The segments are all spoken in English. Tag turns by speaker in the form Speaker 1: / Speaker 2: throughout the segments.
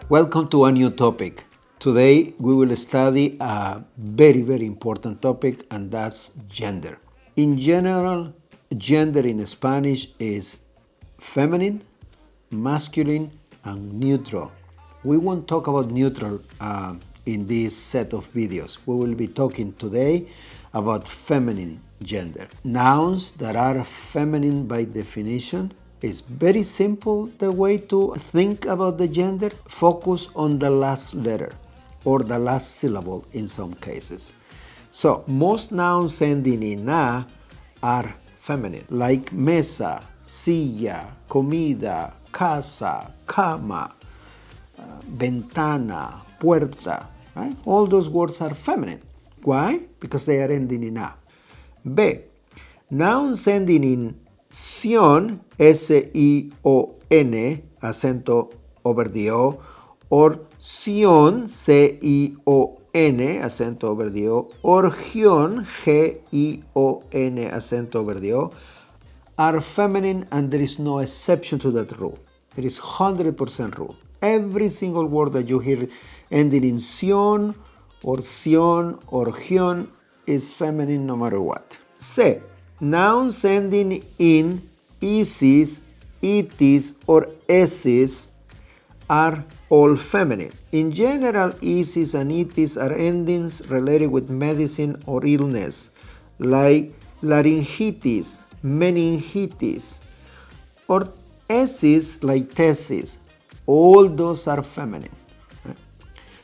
Speaker 1: Welcome to a new topic. Today we will study a very important topic, and that's gender. In general, gender in Spanish is feminine, masculine, and neutral. We won't talk about neutral in this set of videos. We will be talking today about feminine gender. Nouns that are feminine by definition. It's very simple the way to think about the gender. Focus on the last letter or the last syllable in some cases. So most nouns ending in a are feminine, like mesa, silla, comida, casa, cama, ventana, puerta. Right? All those words are feminine. Why? Because they are ending in a. B. Nouns ending in sion, S-I-O-N, acento over the O, or sion, C-I-O-N, acento over the O, or gion, G-I-O-N, acento over the O, are feminine, and there is no exception to that rule. There is 100% rule. Every single word that you hear ending in sion or gion is feminine no matter what. C. Nouns ending in isis, itis, or esis are all feminine. In general, isis and itis are endings related with medicine or illness, like laryngitis, meningitis, or esis like thesis. All those are feminine.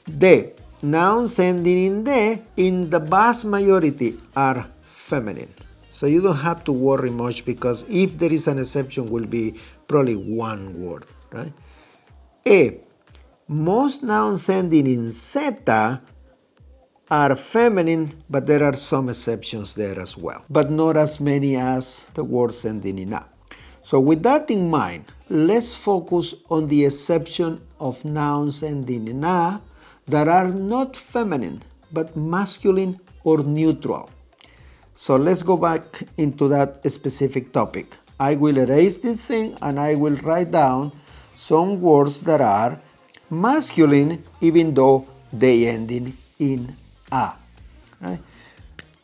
Speaker 1: D. Nouns ending in de, in the vast majority, are feminine. So you don't have to worry much, because if there is an exception, will be probably one word, right? A. Most nouns ending in zeta are feminine, but there are some exceptions there as well, but not as many as the words ending in a. So with that in mind, let's focus on the exception of nouns ending in a that are not feminine, but masculine or neutral. So let's go back into that specific topic. I will erase this thing and I will write down some words that are masculine even though they ending in a. Right?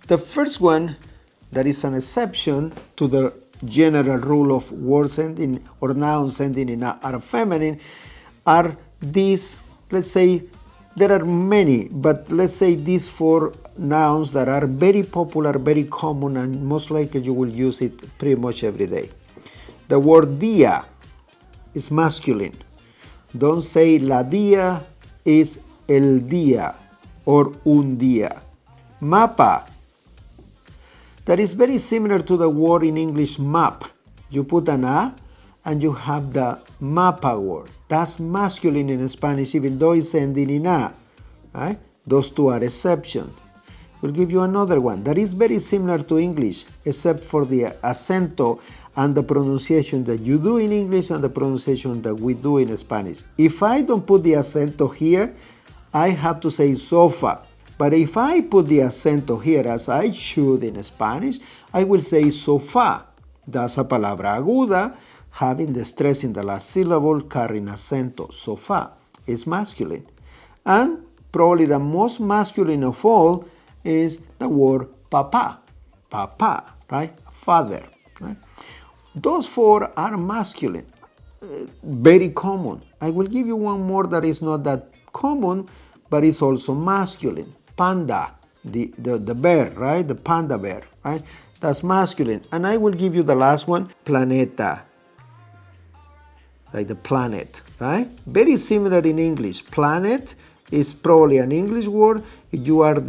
Speaker 1: The first one that is an exception to the general rule of words ending or nouns ending in a are feminine are these, let's say, there are many, but let's say these four nouns that are very popular, very common, and most likely you will use it pretty much every day. The word dia is masculine. Don't say la dia, is el día or un día. Mapa. That is very similar to the word in English map. You put an a and you have the mapa word. That's masculine in Spanish, even though it's ending in a. Right? Those two are exceptions. We'll give you another one that is very similar to English, except for the acento and the pronunciation that you do in English and the pronunciation that we do in Spanish. If I don't put the acento here, I have to say sofa. But if I put the acento here, as I should in Spanish, I will say sofá. That's a palabra aguda, having the stress in the last syllable, carrying acento. Sofá is masculine. And probably the most masculine of all is the word papa. Papa, right? Father. Right? Those four are masculine, very common. I will give you one more that is not that common, but it's also masculine. Panda, the bear, right? The panda bear, right? That's masculine. And I will give you the last one, planeta, like the planet, right? Very similar in English. Planet is probably an English word. You are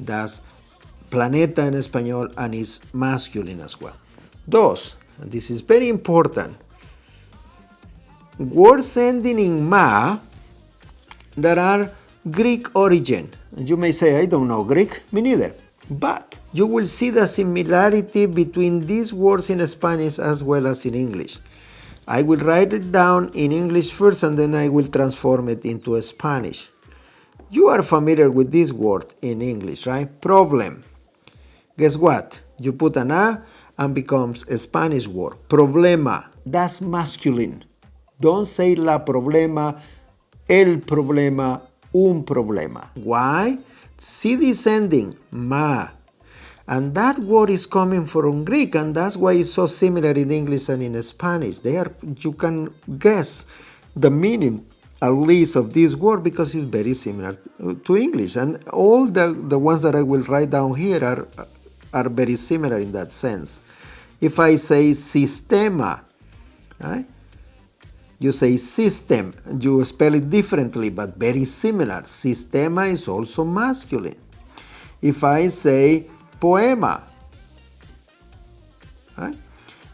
Speaker 1: das planeta en español, and is masculine as well. Dos, and this is very important, words ending in ma that are Greek origin. And you may say, I don't know Greek. Me neither. But you will see the similarity between these words in Spanish as well as in English. I will write it down in English first, and then I will transform it into Spanish. You are familiar with this word in English, right? Problem. Guess what? You put an A and becomes a Spanish word. Problema, that's masculine. Don't say la problema, el problema, un problema. Why? See this ending, ma. And that word is coming from Greek, and that's why it's so similar in English and in Spanish. You can guess the meaning, at least, of this word because it's very similar to English. And all the ones that I will write down here are very similar in that sense. If I say sistema, right? You say system, you spell it differently, but very similar. Sistema is also masculine. If I say poema, right?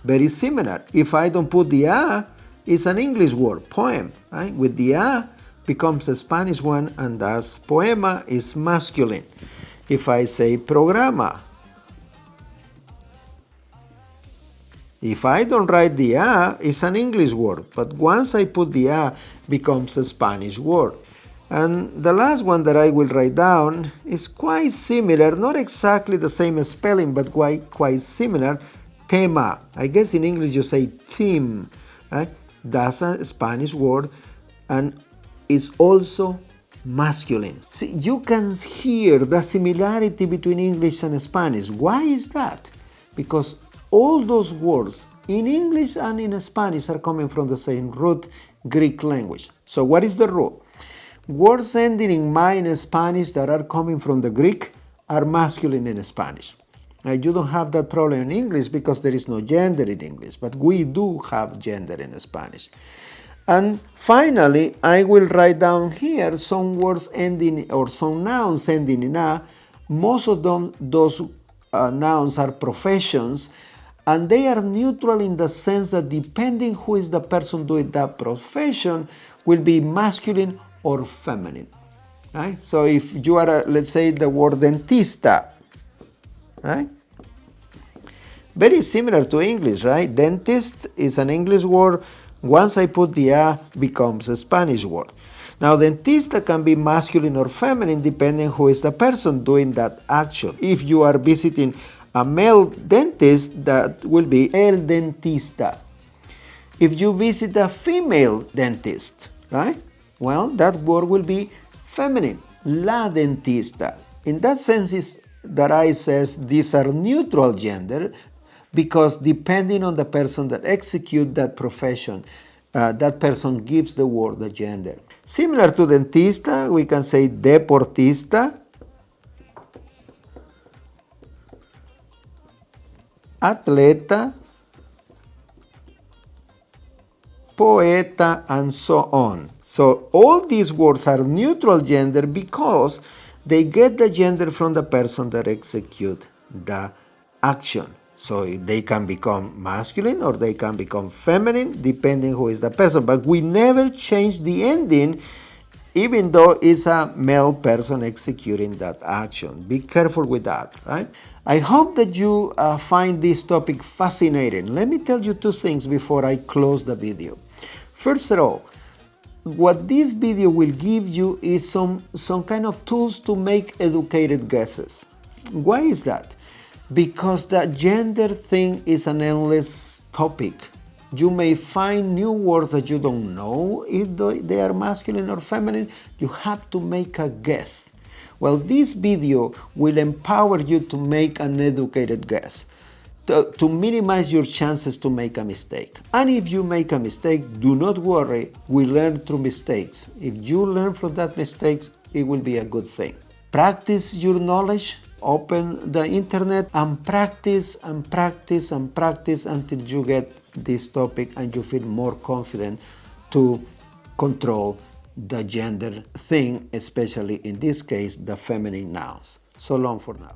Speaker 1: Very similar. If I don't put the A, it's an English word, poem. Right? With the A, becomes a Spanish one, and thus poema is masculine. If I say programa, if I don't write the A, it's an English word, but once I put the A, becomes a Spanish word. And the last one that I will write down is quite similar, not exactly the same spelling, but quite similar. Tema. I guess in English you say theme. Right? That's a Spanish word and is also masculine. See, you can hear the similarity between English and Spanish. Why is that? Because all those words in English and in Spanish are coming from the same root, Greek language. So what is the root? Words ending in ma in Spanish that are coming from the Greek are masculine in Spanish. Now, you don't have that problem in English because there is no gender in English, but we do have gender in Spanish. And finally, I will write down here some words ending or some nouns ending in a. Most of them, those nouns are professions, and they are neutral in the sense that depending who is the person doing that profession will be masculine or feminine. Right? So if you are, let's say, the word dentista, right? Very similar to English, right? Dentist is an English word. Once I put the A, becomes a Spanish word. Now, dentista can be masculine or feminine depending who is the person doing that action. If you are visiting a male dentist, that will be el dentista. If you visit a female dentist, right? Well, that word will be feminine, la dentista. In that sense, is that I says these are neutral gender because depending on the person that executes that profession, that person gives the word the gender. Similar to dentista, we can say deportista, atleta, poeta, and so on. So all these words are neutral gender because they get the gender from the person that execute the action. So they can become masculine or they can become feminine depending who is the person. But we never change the ending even though it's a male person executing that action. Be careful with that, right? I hope that you find this topic fascinating. Let me tell you two things before I close the video. First of all, what this video will give you is some kind of tools to make educated guesses. Why is that? Because the gender thing is an endless topic. You may find new words that you don't know if they are masculine or feminine. You have to make a guess. Well, this video will empower you to make an educated guess, to minimize your chances to make a mistake. And if you make a mistake, do not worry, we learn through mistakes. If you learn from that mistakes, it will be a good thing. Practice your knowledge, open the internet and practice and practice and practice until you get this topic and you feel more confident to control the gender thing, especially in this case, the feminine nouns. So long for now.